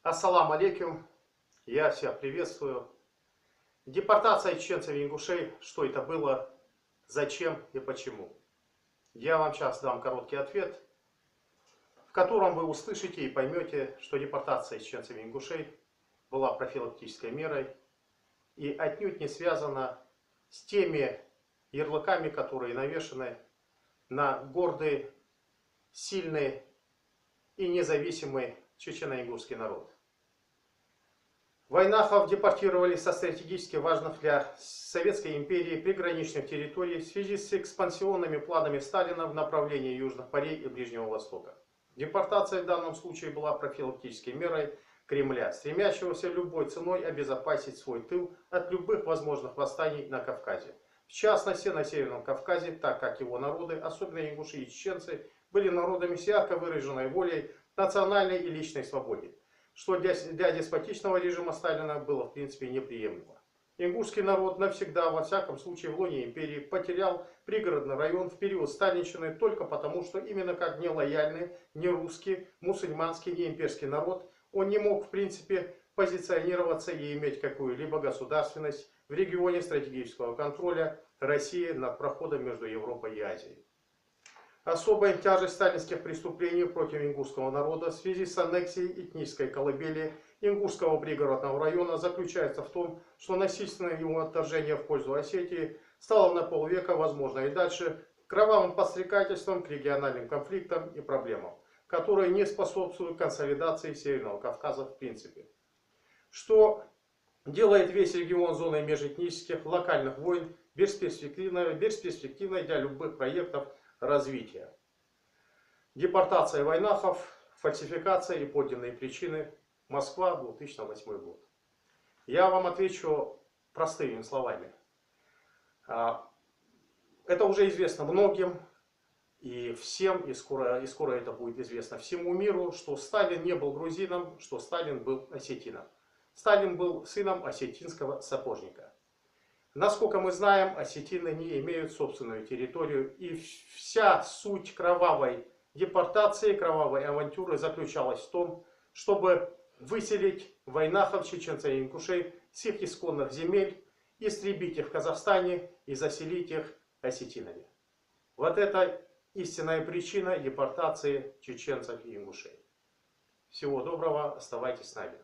Ассаламу алейкум, я всех приветствую. Депортация чеченцев и ингушей, что это было, зачем и почему. Я вам сейчас дам короткий ответ, в котором вы услышите и поймете, что депортация чеченцев и ингушей была профилактической мерой и отнюдь не связана с теми ярлыками, которые навешаны на гордый, сильный и независимый чечено-ингушский народ. Вайнахов депортировали со стратегически важных для Советской империи приграничных территорий в связи с экспансионными планами Сталина в направлении Южных морей и Ближнего Востока. Депортация в данном случае была профилактической мерой Кремля, стремящегося любой ценой обезопасить свой тыл от любых возможных восстаний на Кавказе. В частности, на Северном Кавказе, так как его народы, особенно ингуши и чеченцы, были народами с ярко выраженной волей национальной и личной свободе, что для деспотичного режима Сталина было в принципе неприемлемо. Ингушский народ навсегда, во всяком случае в лоне империи, потерял пригородный район в период сталинщины только потому, что именно как нелояльный, не русский, мусульманский, не имперский народ, он не мог в принципе позиционироваться и иметь какую-либо государственность в регионе стратегического контроля России над проходом между Европой и Азией. Особая тяжесть сталинских преступлений против ингушского народа в связи с аннексией этнической колыбели ингушского пригородного района заключается в том, что насильственное его отторжение в пользу Осетии стало на полвека, возможно и дальше, кровавым подстрекательством к региональным конфликтам и проблемам, которые не способствуют консолидации Северного Кавказа в принципе. Что делает весь регион зоной межэтнических локальных войн бесперспективной для любых проектов развития. Депортация вайнахов, фальсификация и подлинные причины. Москва, 2008 год. Я вам отвечу простыми словами. Это уже известно многим и всем, и скоро это будет известно всему миру, что Сталин не был грузином, что Сталин был осетином. Сталин был сыном осетинского сапожника. Насколько мы знаем, осетины не имеют собственную территорию, и вся суть кровавой депортации, кровавой авантюры заключалась в том, чтобы выселить вайнахов, чеченцев и ингушей с их исконных земель, истребить их в Казахстане и заселить их осетинами. Вот это истинная причина депортации чеченцев и ингушей. Всего доброго, оставайтесь с нами.